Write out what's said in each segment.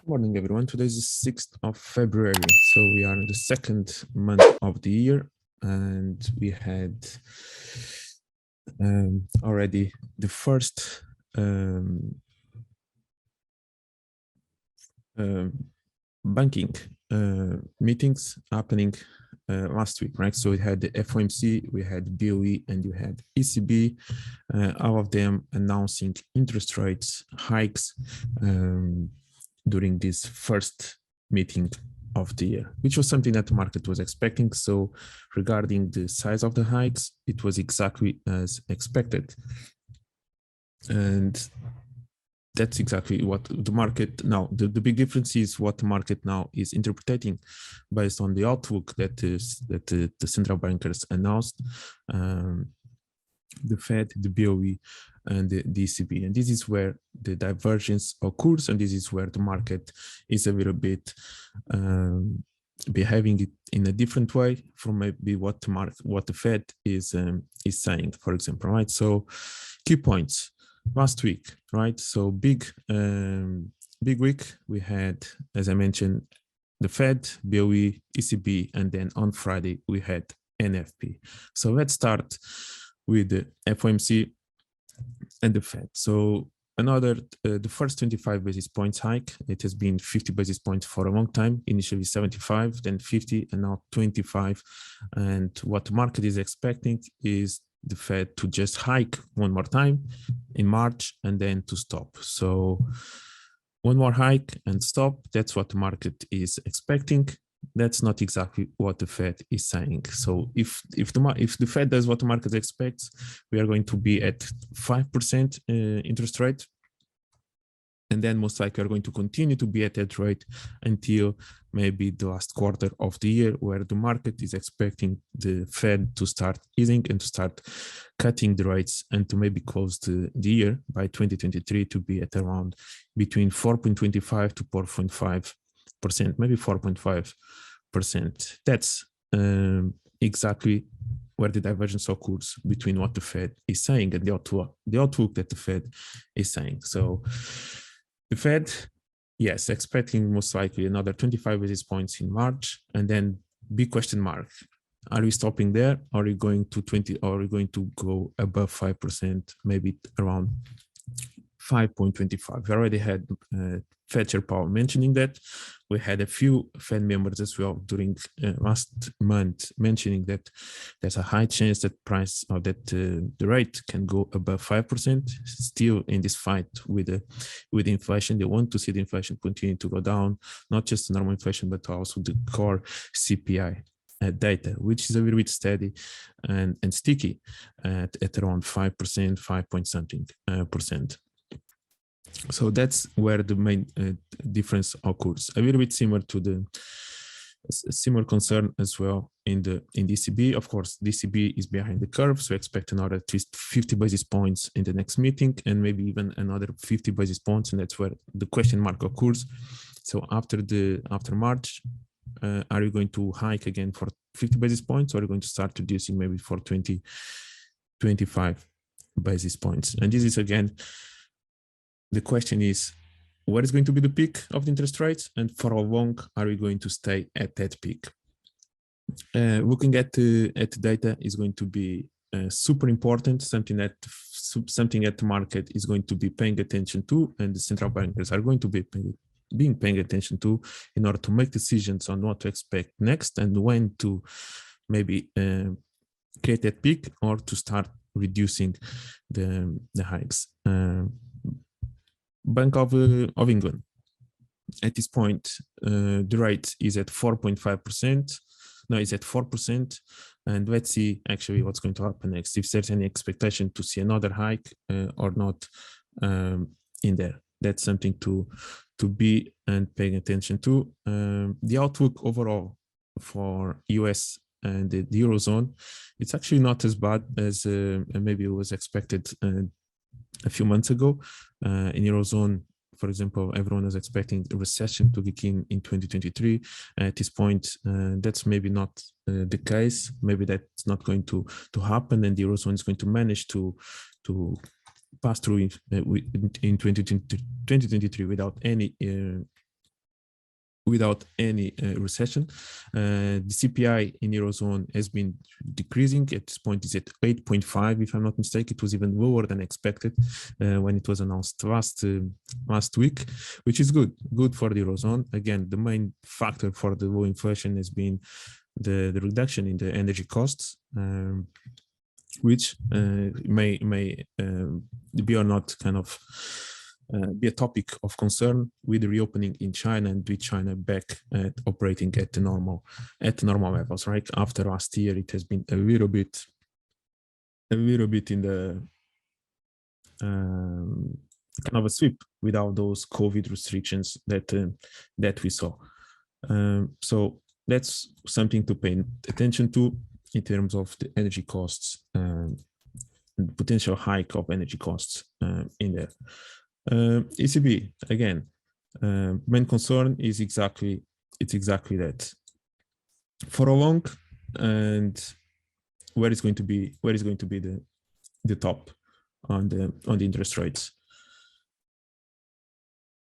Morning, everyone. Today is the 6th of February. So we are in the second month of the year, and we had already the first banking meetings happening last week, right? So we had the FOMC, we had BOE, and you had ECB, all of them announcing interest rates hikes during this first meeting of the year, which was something that the market was expecting. So regarding the size of the hikes, it was exactly as expected. And that's exactly what the market now, the big difference is what the market now is interpreting based on the outlook that the central bankers announced, the Fed, the BOE, and the ECB. And this is where the divergence occurs, and this is where the market is a little bit behaving it in a different way from maybe what the Fed is saying, for example, right? So key points last week, right? So big week. We had, as I mentioned, the Fed, BOE, ECB, and then on Friday we had NFP. So let's start with the FOMC and the Fed. So the first 25 basis points hike, it has been 50 basis points for a long time, initially 75, then 50, and now 25. And what the market is expecting is the Fed to just hike one more time in March and then to stop. So one more hike and stop, that's what the market is expecting. That's not exactly what the Fed is saying. So if the Fed does what the market expects, we are going to be at 5% interest rate, and then most likely are going to continue to be at that rate until maybe the last quarter of the year, where the market is expecting the Fed to start easing and to start cutting the rates, and to maybe close the year by 2023 to be at around between 4.25 to 4.5%, maybe 4.5%. That's exactly where the divergence occurs between what the Fed is saying and the outlook that the Fed is saying. So the Fed, yes, expecting most likely another 25 basis points in March, and then big question mark. Are we stopping there? Or are we going to 20? Or are we going to go above 5%, maybe around 5.25? We already had Fed Chair Powell mentioning that. We had a few Fed members as well during last month mentioning that there's a high chance that the rate can go above 5%. Still in this fight with inflation, they want to see the inflation continue to go down, not just the normal inflation, but also the core CPI data, which is a little bit steady and sticky at around 5%, 5 point something percent. So that's where the main difference occurs. A little bit similar to the similar concern as well in the ECB. Of course, the ECB is behind the curve, so expect another at least 50 basis points in the next meeting, and maybe even another 50 basis points, and that's where the question mark occurs. So after March, are you going to hike again for 50 basis points, or are you going to start reducing maybe for 20, 25 basis points? And this is again, the question is, what is going to be the peak of the interest rates, and for how long are we going to stay at that peak? Looking at the data is going to be super important, something that the market is going to be paying attention to, and the central bankers are going to be paying attention to, in order to make decisions on what to expect next and when to maybe create that peak or to start reducing the hikes. Bank of England, at this point, the rate is at 4.5%. No, it's at 4%. And let's see actually what's going to happen next, if there's any expectation to see another hike or not in there. That's something to be and paying attention to. The outlook overall for US and the Eurozone, it's actually not as bad as maybe it was expected a few months ago. In Eurozone, for example, everyone was expecting a recession to begin in 2023. At this point, that's maybe not the case. Maybe that's not going to happen, and the Eurozone is going to manage to pass through in 2023 without any without any recession. The CPI in Eurozone has been decreasing. At this point, it's at 8.5, if I'm not mistaken. It was even lower than expected when it was announced last week, which is good for the Eurozone. Again, the main factor for the low inflation has been the reduction in the energy costs, which may be or not kind of be a topic of concern with the reopening in China and with China back at operating at the normal levels, right? After last year, it has been a little bit in the kind of a sweep without those COVID restrictions that we saw. So that's something to pay attention to in terms of the energy costs and the potential hike of energy costs in there. ECB, again, main concern is exactly that. For how long, and where is going to be the top on the interest rates.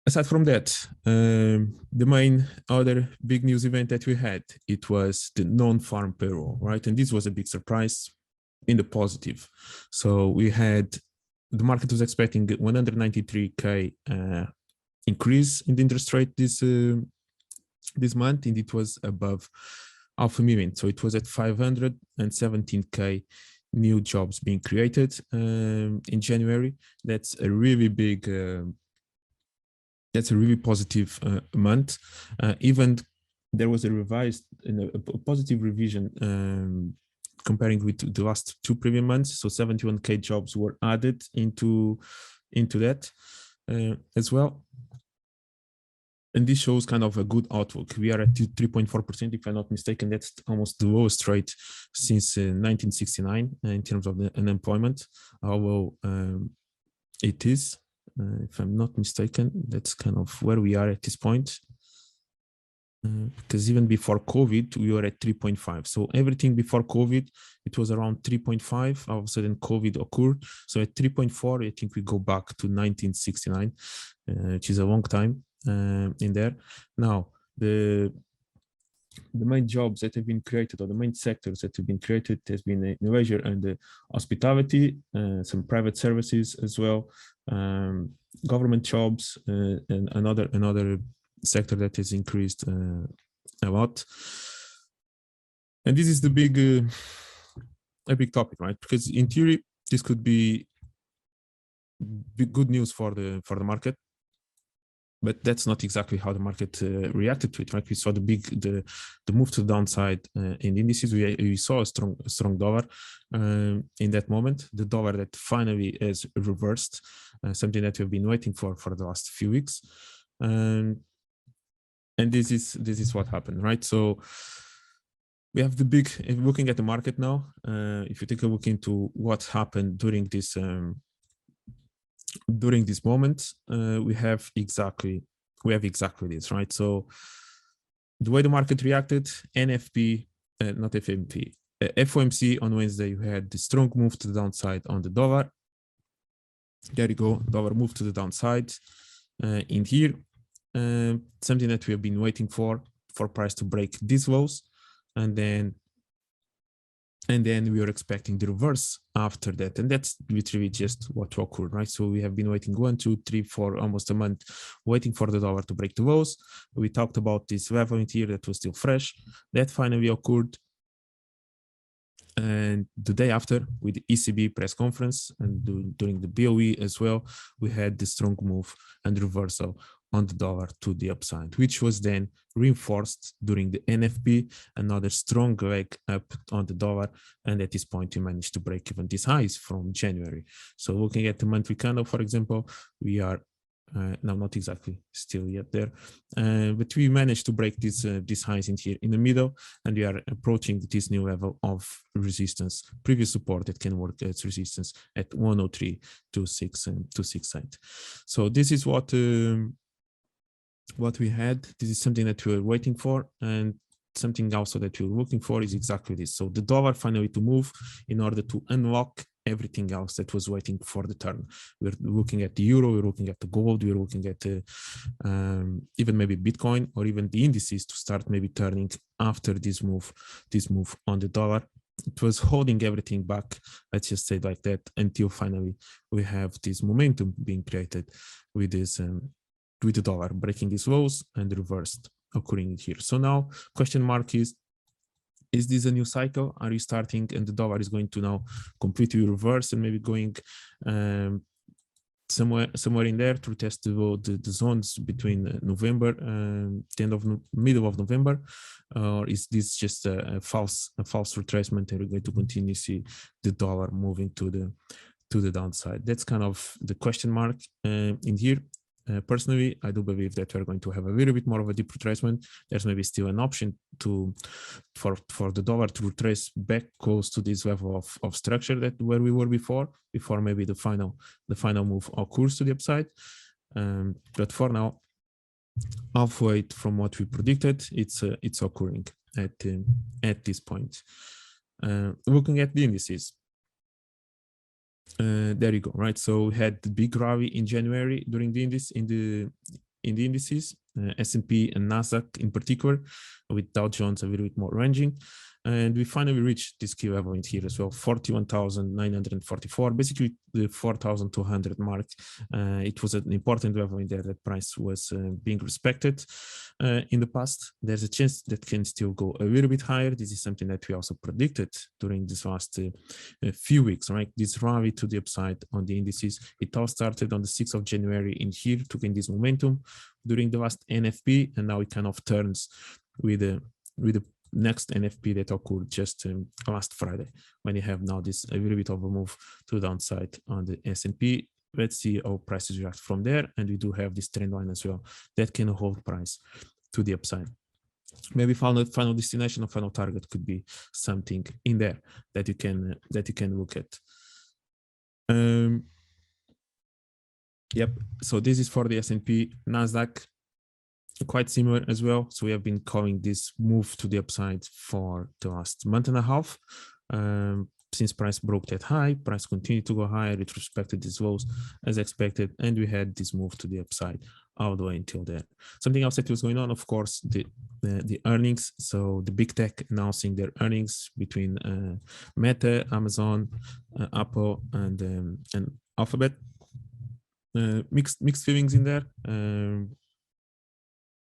Aside from that, the main other big news event that we had, it was the non-farm payroll, right? And this was a big surprise in the positive. So we had, the market was expecting 193K increase in the interest rate this month, and it was above 500,000. So it was at 517K new jobs being created in January. That's a really big, that's a really positive month. Even there was a positive revision comparing with the last two previous months. So 71K jobs were added into that as well. And this shows kind of a good outlook. We are at 3.4%, if I'm not mistaken. That's almost the lowest rate since 1969 in terms of the unemployment, although it is, if I'm not mistaken, that's kind of where we are at this point. Because even before COVID, we were at 3.5. So everything before COVID, it was around 3.5. All of a sudden, COVID occurred. So at 3.4, I think we go back to 1969, which is a long time in there. Now, the main jobs that have been created, or the main sectors that have been created, has been in leisure and the hospitality, some private services as well, government jobs, and another sector that has increased a lot. And this is the a big topic, right? Because in theory, this could be good news for the market, but that's not exactly how the market reacted to it, right? We saw the move to the downside in the indices. We saw a strong dollar in that moment. The dollar that finally has reversed, something that we've been waiting for the last few weeks. And this is what happened, right? So we have looking at the market now. If you take a look into what happened during this moment, we have exactly this, right? So the way the market reacted, FOMC on Wednesday, you had the strong move to the downside on the dollar. There you go, dollar move to the downside in here. Something that we have been waiting for price to break these lows, and then we are expecting the reverse after that, and that's literally just what occurred, right? So we have been waiting 1, 2, 3, 4, almost a month, waiting for the dollar to break the lows. We talked about this level in here that was still fresh. That finally occurred, and the day after, with the ECB press conference and during the BOE as well, we had the strong move and reversal on the dollar to the upside, which was then reinforced during the NFP, another strong leg up on the dollar. And at this point, we managed to break even these highs from January. So looking at the monthly candle, for example, we are now not exactly still yet there, but we managed to break these highs in here in the middle, and we are approaching this new level of resistance, previous support that can work as resistance at 103.26. So this is what we had. This is something that we were waiting for, and something also that we were looking for is exactly this. So the dollar finally to move in order to unlock everything else that was waiting for the turn. We're looking at the euro, we're looking at the gold, we're looking at even maybe Bitcoin or even the indices to start maybe turning after this move on the dollar. It was holding everything back, let's just say it like that, until finally we have this momentum being created with this with the dollar breaking these lows and reversed occurring here. So now question mark is this a new cycle? Are you starting and the dollar is going to now completely reverse and maybe going somewhere in there to test the zones between November and the end of middle of November, or is this just a false retracement and we're going to continue to see the dollar moving to the downside? That's kind of the question mark in here. Personally, I do believe that we're going to have a little bit more of a deep retracement. There's maybe still an option for the dollar to retrace back close to this level of structure that where we were before maybe the final move occurs to the upside. But for now, halfway from what we predicted, it's occurring at this point. Looking at the indices. There you go, right? So we had the big rally in January during the indices, S&P and Nasdaq in particular, with Dow Jones a little bit more ranging. And we finally reached this key level in here as well, 41,944, basically the 4,200 mark. It was an important level in there that price was being respected in the past. There's a chance that can still go a little bit higher. This is something that we also predicted during this last few weeks, right? This rally to the upside on the indices, it all started on the 6th of January in here to gain this momentum during the last NFP, and now it kind of turns with the next NFP that occurred just last Friday, when you have now this a little bit of a move to the downside on the S&P. Let's see how prices react from there, and we do have this trend line as well that can hold price to the upside. Maybe final destination or final target could be something in there that you can look at. Yep. So this is for the S&P. Nasdaq, quite similar as well. So we have been calling this move to the upside for the last month and a half. Since price broke that high, price continued to go higher. It respected these lows as expected, and we had this move to the upside all the way until there. Something else that was going on, of course, the earnings. So the big tech announcing their earnings between Meta, Amazon, Apple, and Alphabet. Mixed feelings in there.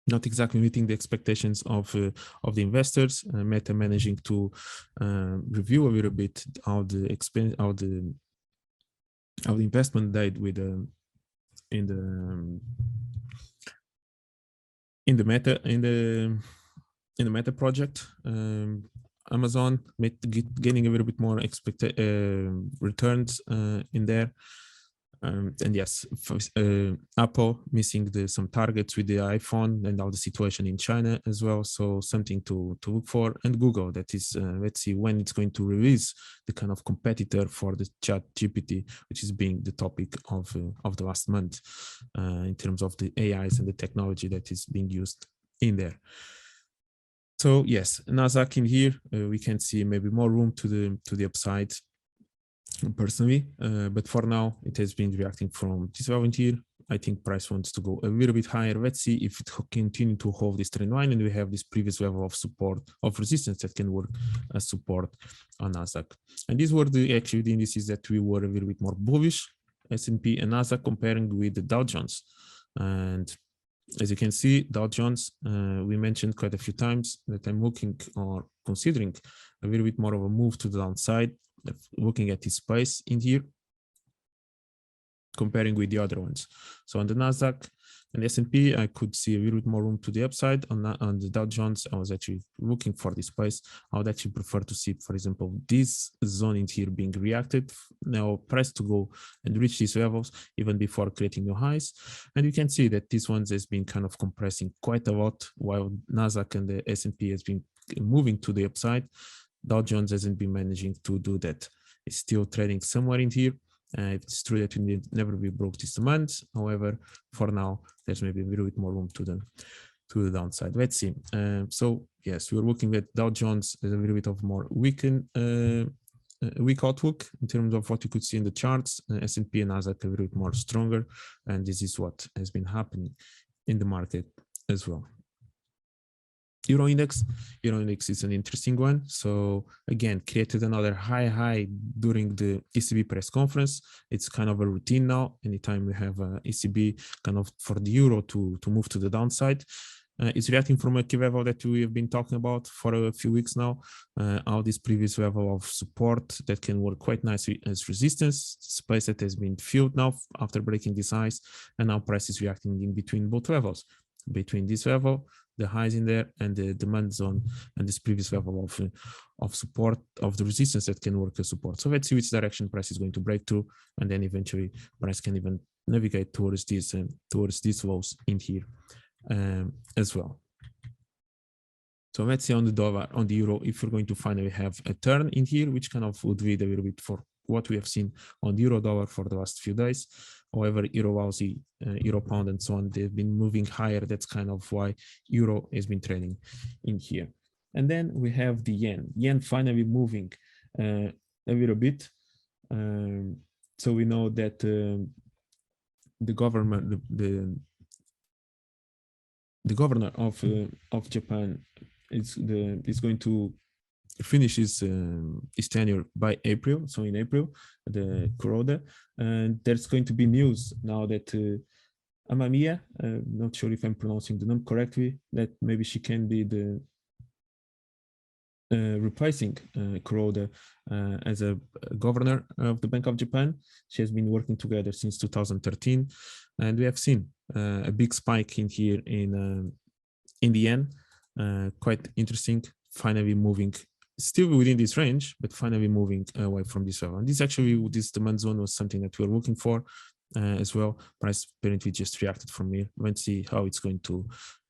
Not exactly meeting the expectations of the investors. Meta managing to review a little bit how the investment did with in the Meta project. Amazon gaining a little bit more returns in there. And yes, Apple missing some targets with the iPhone and all the situation in China as well. So something to look for. And Google, that is, let's see when it's going to release the kind of competitor for the ChatGPT, which is being the topic of the last month in terms of the AIs and the technology that is being used in there. So yes, Nasdaq in here, we can see maybe more room to the upside. Personally, but for now it has been reacting from this level here. I think price wants to go a little bit higher. Let's see if it continue to hold this trend line, and we have this previous level of support of resistance that can work as support on Nasdaq. And these were actually the indices that we were a little bit more bullish, S&P and Nasdaq, comparing with the Dow Jones. And as you can see, Dow Jones, we mentioned quite a few times that I'm looking or considering a little bit more of a move to the downside, looking at this space in here, comparing with the other ones. So on the Nasdaq and S&P, I could see a little bit more room to the upside. On the Dow Jones, I was actually looking for this space. I would actually prefer to see, for example, this zone in here being reacted, now price to go and reach these levels even before creating new highs. And you can see that this one has been kind of compressing quite a lot, while Nasdaq and the S&P has been moving to the upside. Dow Jones hasn't been managing to do that. It's still trading somewhere in here. It's true that we never broke this demand. However, for now, there's maybe a little bit more room to the downside. Let's see. So yes, we're looking at Dow Jones as a little bit of more weakened weak outlook in terms of what you could see in the charts. S&P and Nasdaq a little bit more stronger, and this is what has been happening in the market as well. Euro index is an interesting one. So again, created another high during the ECB press conference. It's kind of a routine now. Anytime we have ECB kind of for the euro to move to the downside, it's reacting from a key level that we have been talking about for a few weeks now. All this previous level of support that can work quite nicely as resistance, space that has been filled now after breaking this highs, and now price is reacting in between both levels, between this level, the highs in there, and the demand zone, and this previous level of support of the resistance that can work as support. So let's see which direction price is going to break through, and then eventually price can even navigate towards these lows in here as well. So let's see on the dollar, on the euro, if we're going to finally have a turn in here, which kind of would lead a little bit for what we have seen on the euro dollar for the last few days. However, euro Aussie, euro pound, and so on, they've been moving higher. That's kind of why euro has been trading in here. And then we have the yen. Yen finally moving a little bit. So we know that the government, the governor of Japan is going to finish his tenure by April. So in April, the Kuroda, and there's going to be news now that Amamiya, not sure if I'm pronouncing the name correctly, that maybe she can be the replacing Kuroda as a governor of the Bank of Japan. She has been working together since 2013, and we have seen a big spike in here in the yen. Quite interesting, finally moving still within this range, but finally moving away from this level. And this demand zone was something that we were looking for as well. Price apparently just reacted from here. Let's see how it's going to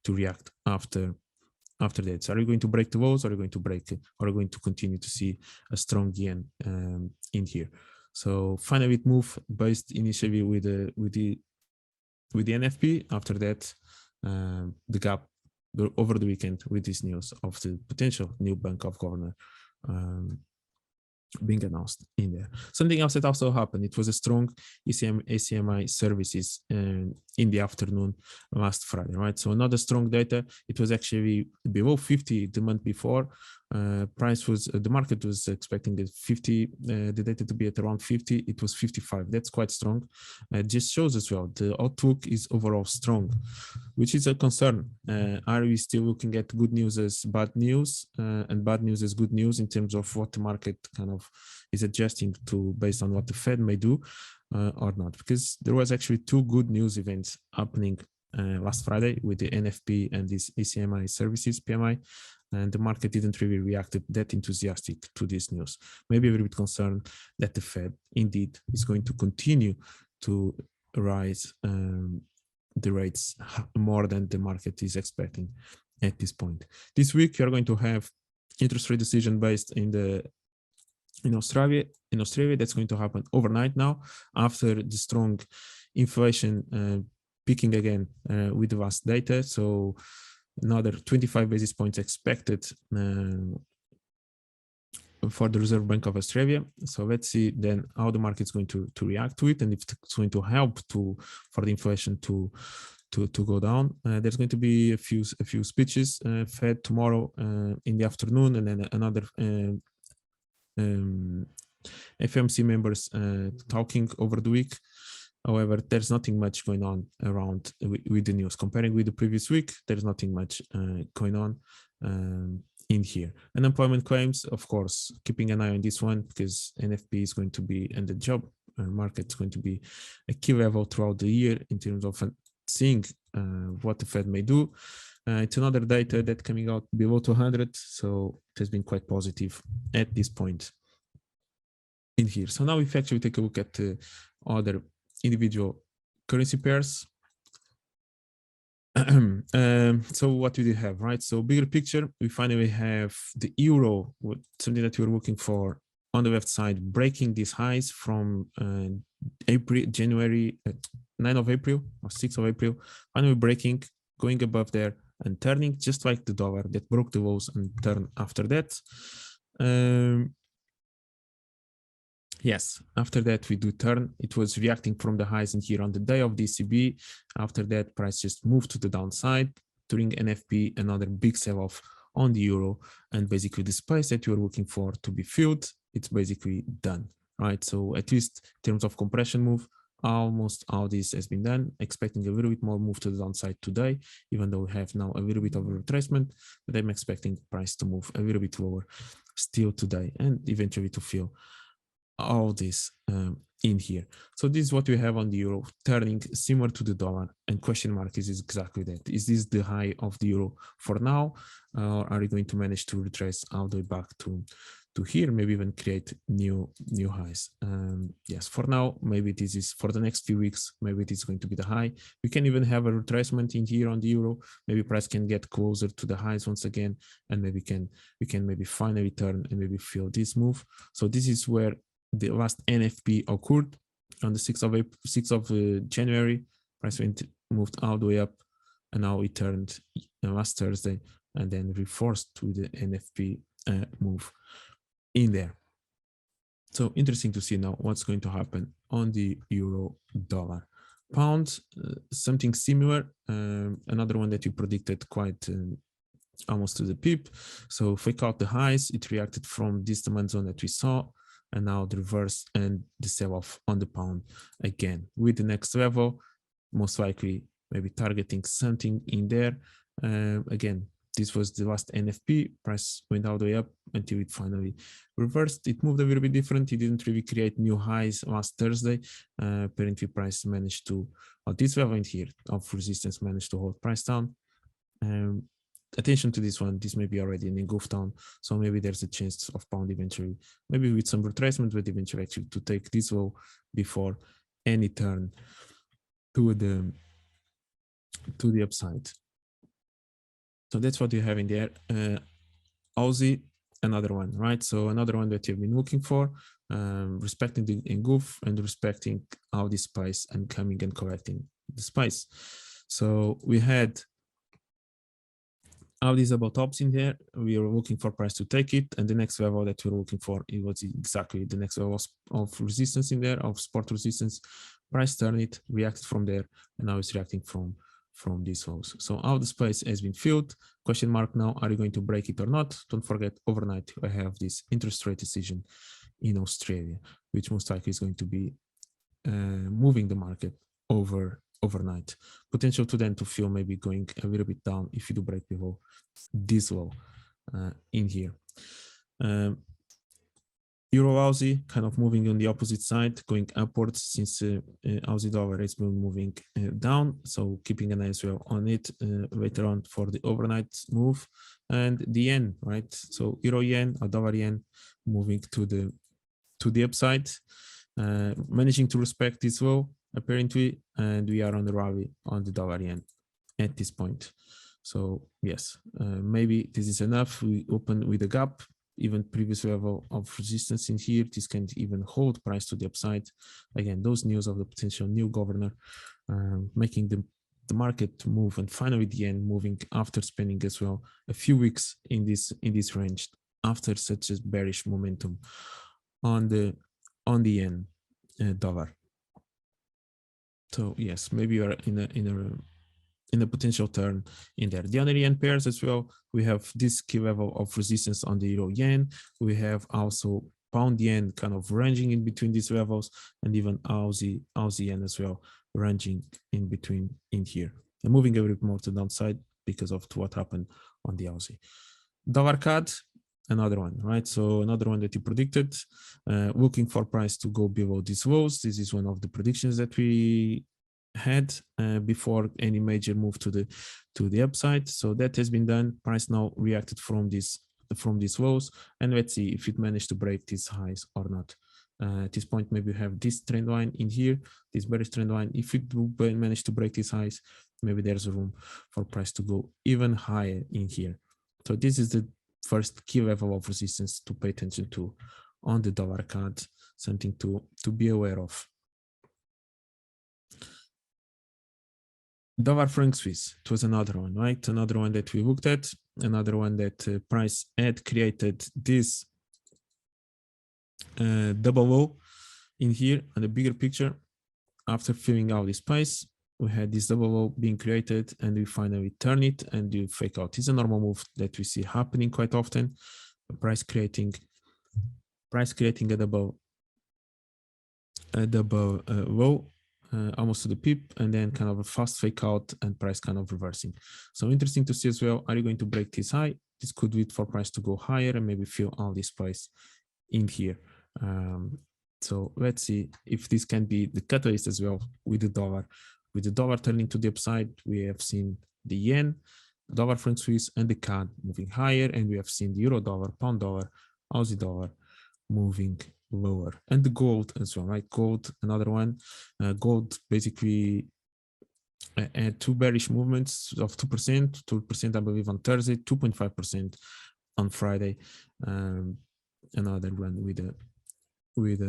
react after that. So are you going to break the walls? Or are you going to break it? Or are you going to continue to see a strong yen in here? So finally it moved based initially with the NFP. After that, the gap over the weekend with this news of the potential new Bank of Governor being announced in there. Something else that also happened, it was a strong ACMI services in the afternoon last Friday, right? So another strong data. It was actually below 50 the month before. The market was expecting the data to be at around 50. It was 55. That's quite strong. It just shows as well the outlook is overall strong, which is a concern. Are we still looking at good news as bad news and bad news as good news in terms of what the market kind of is adjusting to based on what the Fed may do or not? Because there was actually two good news events happening last Friday with the NFP and this ACMI services PMI, and the market didn't really react that enthusiastic to this news. Maybe a little bit concerned that the Fed indeed is going to continue to rise the rates more than the market is expecting at this point. This week you're going to have interest rate decision based in Australia. In Australia, that's going to happen overnight now after the strong inflation peaking again with the last data. So another 25 basis points expected for the Reserve Bank of Australia. So let's see then how the market's going to react to it, and if it's going to help for the inflation to go down. There's going to be a few speeches Fed tomorrow in the afternoon, and then another FOMC members talking over the week. However, there's nothing much going on around with the news. Comparing with the previous week, there's nothing much going on in here. Unemployment claims, of course, keeping an eye on this one because NFP is going to be, and the job market is going to be a key level throughout the year in terms of seeing what the Fed may do. It's another data that coming out below 200, so it has been quite positive at this point in here. So now if actually take a look at other individual currency pairs. So what do we have, right? So bigger picture, we finally have the euro, something that we were looking for on the left side, breaking these highs from January, 9th of April or 6th of April, finally breaking, going above there and turning just like the dollar that broke the lows and turned after that. Yes, after that we do turn. It was reacting from the highs in here on the day of the ECB. After that, price just moved to the downside during NFP, another big sell-off on the euro, and basically the space that you're looking for to be filled, it's basically done, right? So at least in terms of compression move, almost all this has been done. Expecting a little bit more move to the downside today, even though we have now a little bit of a retracement, but I'm expecting price to move a little bit lower still today and eventually to fill all this in here. So this is what we have on the euro, turning similar to the dollar, and question mark is exactly that. Is this the high of the euro for now, or are you going to manage to retrace all the way back to here, maybe even create new highs? Yes, for now, maybe this is for the next few weeks, maybe it is going to be the high. We can even have a retracement in here on the euro. Maybe price can get closer to the highs once again, and maybe we can maybe finally turn and maybe fill this move. So this is where the last NFP occurred on the 6th of January. Price moved all the way up, and now it turned last Thursday, and then reinforced to the NFP move in there. So interesting to see now what's going to happen on the euro dollar. Pound, something similar, another one that you predicted quite almost to the pip. So fake out the highs, it reacted from this demand zone that we saw, and now the reverse and the sell-off on the pound again with the next level, most likely maybe targeting something in there. Again, this was the last NFP. Price went all the way up until it finally reversed. It moved a little bit different. It didn't really create new highs last Thursday. Apparently price managed to, at this level in here of resistance, managed to hold price down. Attention to this one, this may be already an engulf down, so maybe there's a chance of pound eventually, maybe with some retracement, but eventually actually to take this low before any turn to the upside. So that's what you have in there. Aussie, another one, right? So another one that you've been looking for, respecting the engulf and respecting all the spice and coming and collecting the spice. So we had all these about tops in here. We are looking for price to take it, and the next level that we're looking for, it was exactly the next level of resistance in there, of support resistance. Price turned it, reacted from there, and now it's reacting from these lows. So all the space has been filled. Question mark now, are you going to break it or not? Don't forget, overnight I have this interest rate decision in Australia, which most likely is going to be moving the market overnight. Potential to then to feel maybe going a little bit down if you do break below this low in here. Euro Aussie kind of moving on the opposite side, going upwards since Aussie dollar has been moving down. So keeping an eye as well on it later on for the overnight move. And the yen, right? So Euro yen or dollar yen moving to the upside, managing to respect this low apparently, and we are on the rally on the dollar yen at this point. So yes, maybe this is enough. We open with a gap, even previous level of resistance in here. This can even hold price to the upside. Again, those news of the potential new governor making the market move, and finally the yen moving after spending as well a few weeks in this range after such a bearish momentum on the yen dollar. So yes, maybe you are in a potential turn in there. The other yen pairs as well, we have this key level of resistance on the euro yen. We have also pound yen kind of ranging in between these levels, and even Aussie yen as well ranging in between in here, and moving a little bit more to the downside because of what happened on the Aussie. Dollar CAD, another one, right? So another one that you predicted, looking for price to go below these lows. This is one of the predictions that we had before any major move to the upside. So that has been done. Price now reacted from these lows, and let's see if it managed to break these highs or not. At this point, maybe we have this trend line in here, this bearish trend line. If it do manage to break these highs, maybe there's room for price to go even higher in here. So this is the first key level of resistance to pay attention to on the dollar CAD, something to be aware of. Dollar franc Swiss, it was another one, right? Another one that we looked at, another one that price had created this double low. in here on the bigger picture, after filling out this space, we had this double low being created and we finally turn it and you fake out. It's a normal move that we see happening quite often. Price creating a double low almost to the pip, and then kind of a fast fake out and price kind of reversing. So interesting to see as well. Are you going to break this high? This could lead for price to go higher and maybe fill all this price in here. So let's see if this can be the catalyst as well with the dollar. With the dollar turning to the upside, we have seen the yen, dollar franc Swiss, and the CAD moving higher, and we have seen the euro dollar, pound dollar, Aussie dollar moving lower, and the gold as well, right? Gold, another one. Gold basically had two bearish movements of 2%, I believe on Thursday, 2.5% on Friday. Another one with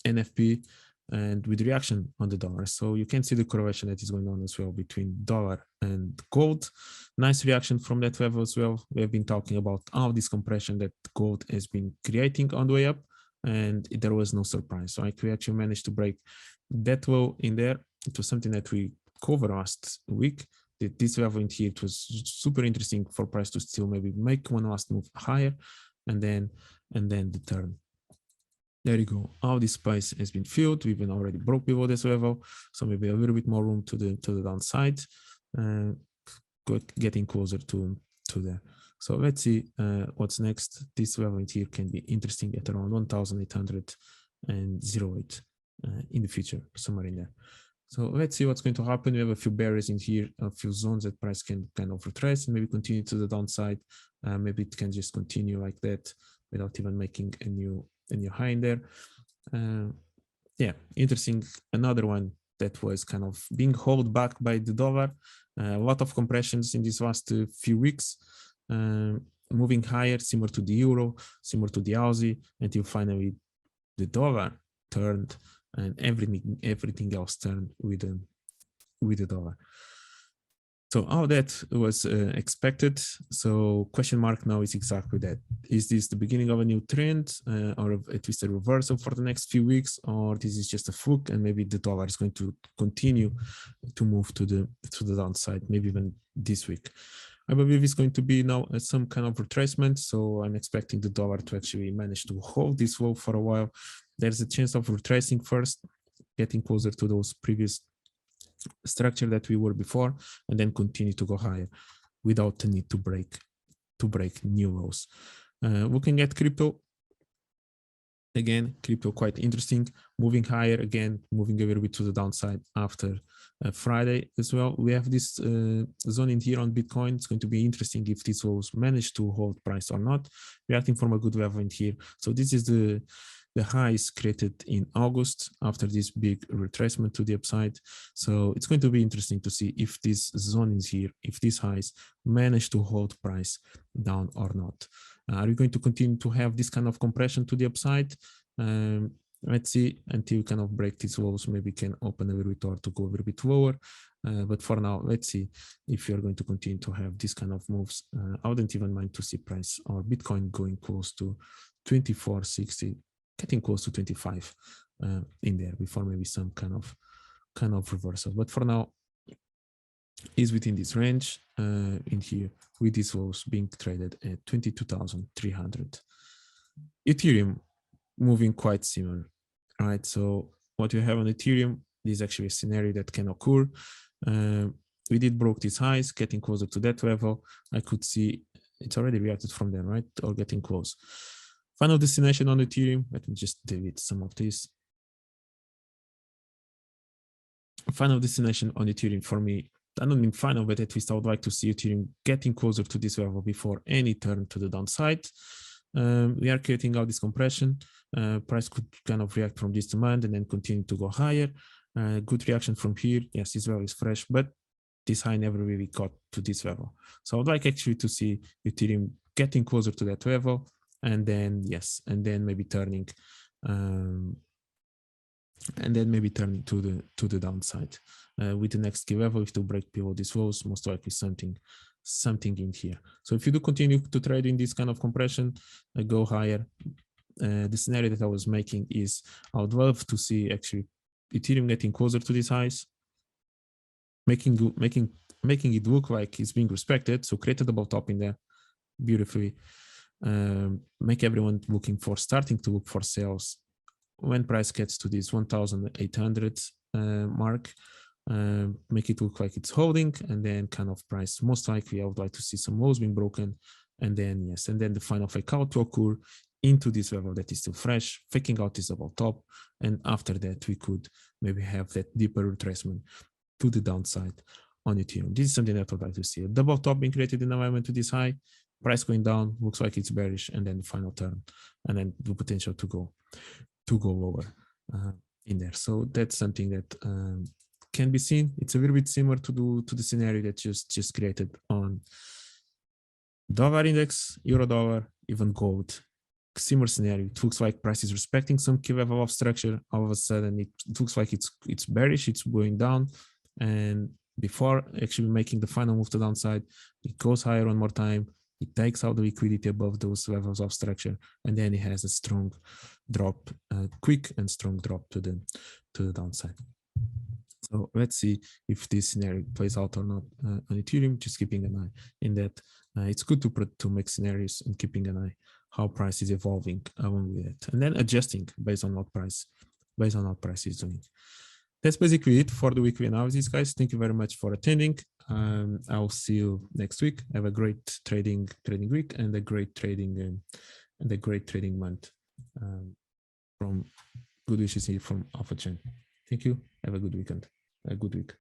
NFP and with reaction on the dollar. So you can see the correlation that is going on as well between dollar and gold. Nice reaction from that level as well. We have been talking about all this compression that gold has been creating on the way up, and there was no surprise. So we actually managed to break that low in there. It was something that we covered last week. This level in here, it was super interesting for price to still maybe make one last move higher, and then the turn. There you go. All this space has been filled. We've been already broke below this level, so maybe a little bit more room to the downside, getting closer to there. So let's see what's next. This level in here can be interesting at around 1,808 in the future, somewhere in there. So let's see what's going to happen. We have a few barriers in here, a few zones that price can kind of retrace and maybe continue to the downside. Maybe it can just continue like that without even making a new high in there. Yeah, interesting. Another one that was kind of being held back by the dollar. A lot of compressions in these last few weeks, moving higher, similar to the euro, similar to the Aussie, until finally the dollar turned and everything else turned with the dollar. So all that was expected. So question mark now is exactly that. Is this the beginning of a new trend, or at least a reversal for the next few weeks, or this is just a fluke and maybe the dollar is going to continue to move to the downside, maybe even this week? I believe it's going to be now some kind of retracement. So I'm expecting the dollar to actually manage to hold this low for a while. There's a chance of retracing first, getting closer to those previous structure that we were before, and then continue to go higher without the need to break new lows. Looking at crypto, again, crypto quite interesting, moving higher again, moving a little bit to the downside after Friday as well. We have this zone in here on Bitcoin. It's going to be interesting if these lows manage to hold price or not, reacting from a good level in here. So this is the highs created in August after this big retracement to the upside. So it's going to be interesting to see if this zone is here, if these highs manage to hold price down or not. Are we going to continue to have this kind of compression to the upside? Let's see, until we kind of break these lows, maybe can open a little bit or to go a little bit lower. But for now, let's see if you're going to continue to have this kind of moves. I wouldn't even mind to see price or Bitcoin going close to 2460, getting close to 25 in there before maybe some kind of reversal. But for now, is within this range in here, with these lows being traded at 22,300. Ethereum moving quite similar, right? So what you have on Ethereum is actually a scenario that can occur. We did broke these highs, getting closer to that level. I could see it's already reacted from there, right? Or getting close. Final destination on Ethereum. Let me just delete some of this. Final destination on Ethereum for me, I don't mean final, but at least I would like to see Ethereum getting closer to this level before any turn to the downside. We are creating out this compression. Price could kind of react from this demand and then continue to go higher. Good reaction from here. Yes, this level is fresh, but this high never really got to this level. So I would like actually to see Ethereum getting closer to that level, and then yes, and then maybe turning to the downside with the next key level. If to break below these lows, most likely something in here. So if you do continue to trade in this kind of compression, go higher, the scenario that I was making is I would love to see actually Ethereum getting closer to these highs, making it look like it's being respected. So create a double top in there beautifully. Make everyone starting to look for sales when price gets to this 1,800 mark. Make it look like it's holding, and then kind of price. Most likely, I would like to see some lows being broken, and then yes, and then the final fake out to occur into this level that is still fresh, faking out this double top, and after that we could maybe have that deeper retracement to the downside on Ethereum. This is something that I would like to see. A double top being created in alignment to this high, price going down, looks like it's bearish, and then the final turn, and then the potential to go lower in there. So that's something that can be seen. It's a little bit similar to the scenario that just created on dollar index, euro dollar, even gold. Similar scenario. It looks like price is respecting some key level of structure. All of a sudden, it looks like it's bearish. It's going down, and before actually making the final move to downside, it goes higher one more time. It takes out the liquidity above those levels of structure, and then it has a strong drop, quick and strong drop to the downside. So let's see if this scenario plays out or not on Ethereum. Just keeping an eye in that. It's good to make scenarios and keeping an eye how price is evolving along with it, and then adjusting based on what price is doing. That's basically it for the weekly analysis, guys. Thank you very much for attending. I'll see you next week. Have a great trading week and a great trading month. From good wishes here from Alphachain. Thank you. Have a good weekend. A good week.